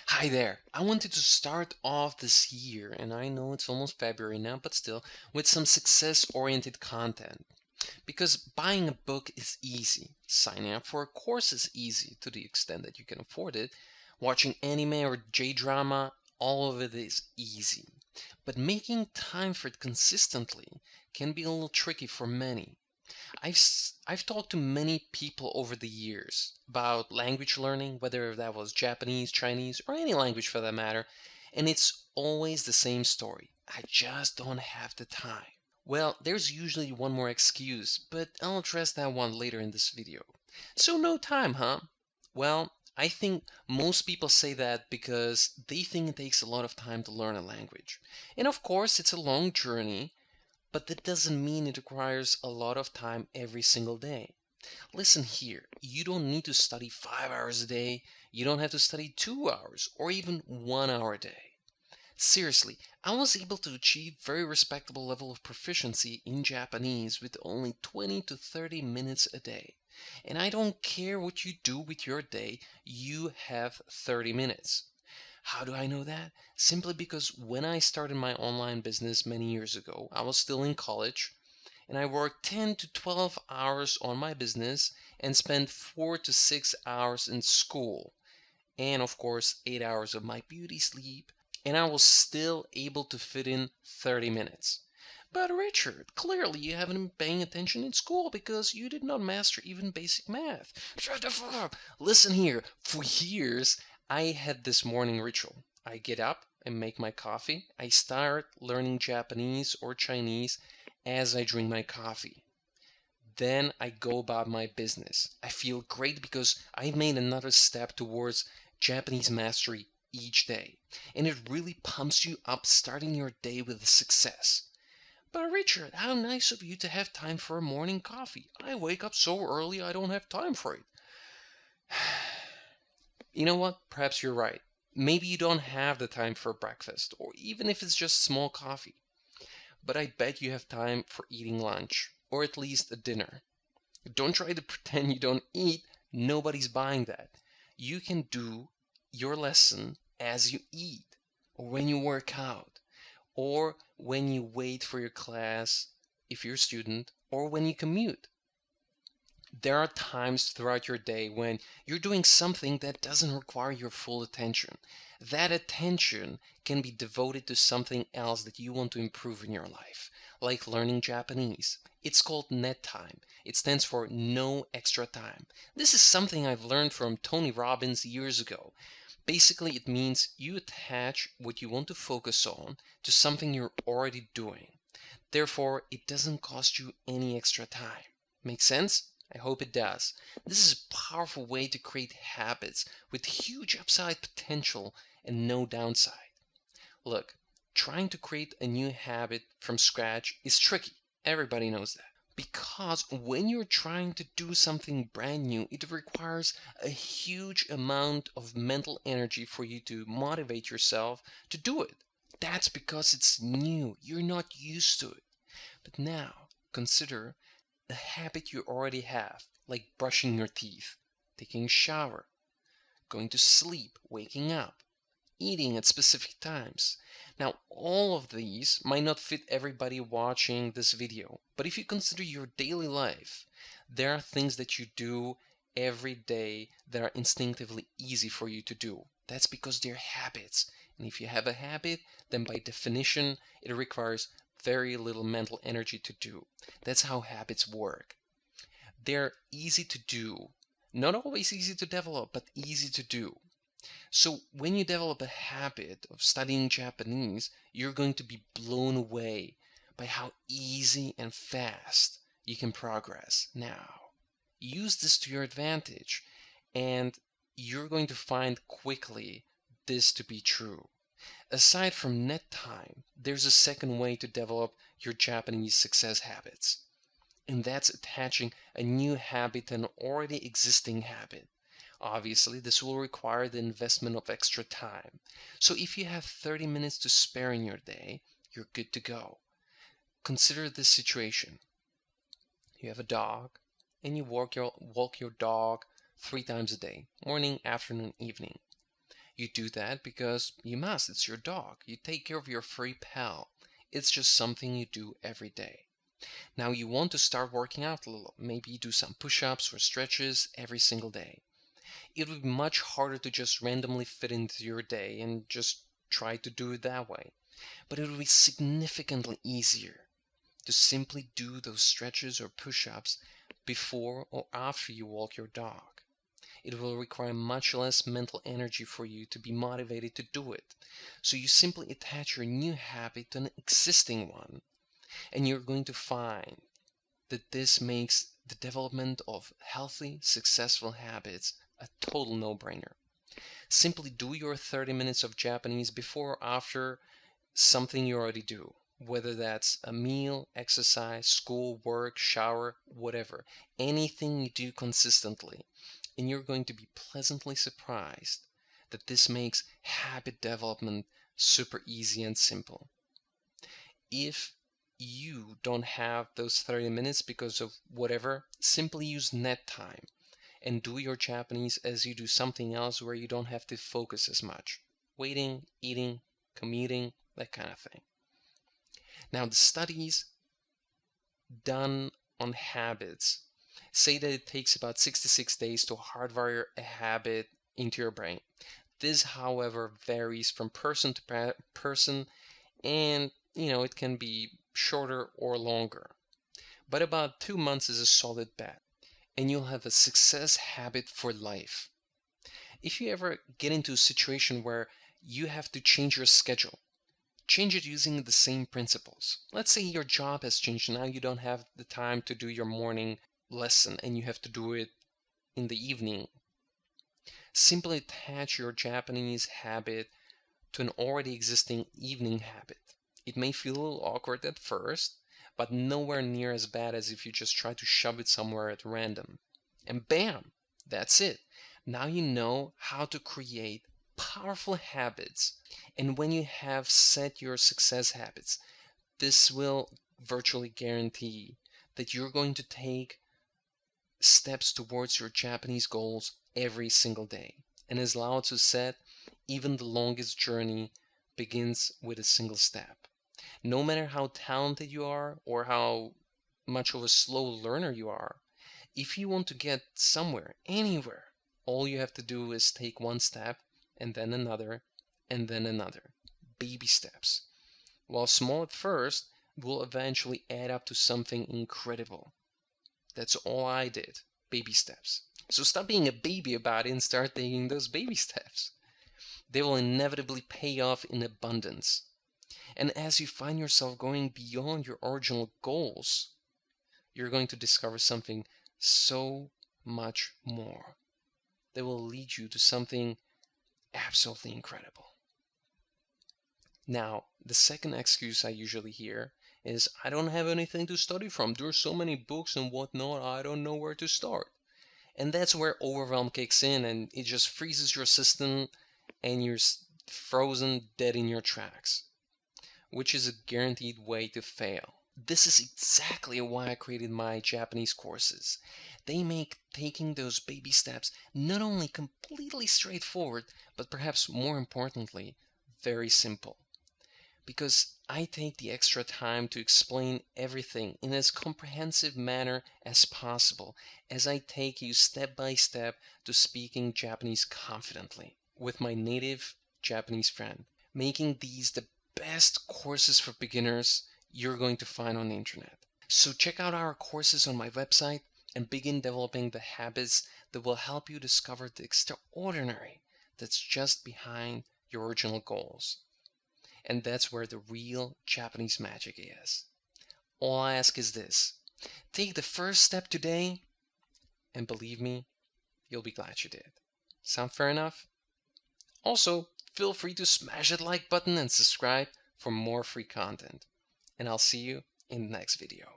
Hi there. I wanted to start off this year, and I know it's almost February now, but still, with some success-oriented content. Because buying a book is easy, signing up for a course is easy to the extent that you can afford it, watching anime or J-drama, all of it is easy. But making time for it consistently can be a little tricky for many. I've talked to many people over the years about language learning, whether that was Japanese, Chinese, or any language for that matter, and it's always the same story. I just don't have the time. Well, there's usually one more excuse, but I'll address that one later in this video. So no time, huh? Well, I think most people say that because they think it takes a lot of time to learn a language. And of course, it's a long journey, but that doesn't mean it requires a lot of time every single day. Listen here, you don't need to study 5 hours a day, you don't have to study 2 hours or even 1 hour a day. Seriously, I was able to achieve very respectable level of proficiency in Japanese with only 20 to 30 minutes a day. And I don't care what you do with your day, you have 30 minutes. How do I know that? Simply because when I started my online business many years ago, I was still in college and I worked 10 to 12 hours on my business and spent 4 to 6 hours in school. And of course, 8 hours of my beauty sleep. And I was still able to fit in 30 minutes. But Richard, clearly you haven't been paying attention in school because you did not master even basic math. Shut the fuck up. Listen here, for years I had this morning ritual. I get up and make my coffee. I start learning Japanese or Chinese as I drink my coffee. Then I go about my business. I feel great because I made another step towards Japanese mastery each day. And it really pumps you up starting your day with a success. But Richard, how nice of you to have time for a morning coffee. I wake up so early I don't have time for it. You know what? Perhaps you're right. Maybe you don't have the time for breakfast, or even if it's just small coffee. But I bet you have time for eating lunch, or at least a dinner. Don't try to pretend you don't eat. Nobody's buying that. You can do your lesson as you eat, or when you work out, or when you wait for your class if you're a student, or when you commute. There are times throughout your day when you're doing something that doesn't require your full attention. That attention can be devoted to something else that you want to improve in your life, like learning Japanese. It's called net time. It stands for no extra time. This is something I've learned from Tony Robbins years ago. Basically, it means you attach what you want to focus on to something you're already doing. Therefore, it doesn't cost you any extra time. Make sense? I hope it does. This is a powerful way to create habits with huge upside potential and no downside. Look, trying to create a new habit from scratch is tricky. Everybody knows that. Because when you're trying to do something brand new, it requires a huge amount of mental energy for you to motivate yourself to do it. That's because it's new. You're not used to it. But now, consider a habit you already have, like brushing your teeth, taking a shower, going to sleep, waking up, eating at specific times. Now, all of these might not fit everybody watching this video, but if you consider your daily life, there are things that you do every day that are instinctively easy for you to do. That's because they're habits. And if you have a habit, then by definition, it requires very little mental energy to do. That's how habits work. They're easy to do. Not always easy to develop, but easy to do. So when you develop a habit of studying Japanese, you're going to be blown away by how easy and fast you can progress. Now, use this to your advantage, and you're going to find quickly this to be true. Aside from net time, there's a second way to develop your Japanese success habits, and that's attaching a new habit to an already existing habit. Obviously, this will require the investment of extra time. So if you have 30 minutes to spare in your day, you're good to go. Consider this situation. You have a dog, and you walk your dog 3 times a day, morning, afternoon, evening. You do that because you must. It's your dog. You take care of your furry pal. It's just something you do every day. Now you want to start working out a little. Maybe you do some push-ups or stretches every single day. It would be much harder to just randomly fit into your day and just try to do it that way. But it would be significantly easier to simply do those stretches or push-ups before or after you walk your dog. It will require much less mental energy for you to be motivated to do it. So you simply attach your new habit to an existing one, and you're going to find that this makes the development of healthy, successful habits a total no-brainer. Simply do your 30 minutes of Japanese before or after something you already do, whether that's a meal, exercise, school, work, shower, whatever. Anything you do consistently, and you're going to be pleasantly surprised that this makes habit development super easy and simple. If you don't have those 30 minutes because of whatever, simply use net time and do your Japanese as you do something else where you don't have to focus as much. Waiting, eating, commuting, that kind of thing. Now, the studies done on habits say that it takes about 66 days to hardwire a habit into your brain. This, however, varies from person to person, and it can be shorter or longer. But about 2 months is a solid bet, and you'll have a success habit for life. If you ever get into a situation where you have to change your schedule, change it using the same principles. Let's say your job has changed. Now you don't have the time to do your morning lesson and you have to do it in the evening. Simply attach your Japanese habit to an already existing evening habit. It may feel a little awkward at first, but nowhere near as bad as if you just try to shove it somewhere at random. And bam, that's it. Now you know how to create powerful habits. And when you have set your success habits, this will virtually guarantee that you're going to take steps towards your Japanese goals every single day. And as Lao Tzu said, even the longest journey begins with a single step. No matter how talented you are or how much of a slow learner you are, if you want to get somewhere, anywhere, all you have to do is take one step and then another and then another. Baby steps. While small at first, will eventually add up to something incredible. That's all I did. Baby steps. So stop being a baby about it and start taking those baby steps. They will inevitably pay off in abundance. And as you find yourself going beyond your original goals, you're going to discover something so much more that will lead you to something absolutely incredible. Now, the second excuse I usually hear is, I don't have anything to study from. There's so many books and whatnot, I don't know where to start. And that's where overwhelm kicks in and it just freezes your system and you're frozen dead in your tracks, which is a guaranteed way to fail. This is exactly why I created my Japanese courses. They make taking those baby steps not only completely straightforward, but perhaps more importantly, very simple. Because I take the extra time to explain everything in as comprehensive manner as possible, as I take you step by step to speaking Japanese confidently with my native Japanese friend, making these the best courses for beginners you're going to find on the internet. So check out our courses on my website and begin developing the habits that will help you discover the extraordinary that's just behind your original goals. And that's where the real Japanese magic is. All I ask is this: take the first step today, and believe me, you'll be glad you did. Sound fair enough? Also, feel free to smash that like button and subscribe for more free content. And I'll see you in the next video.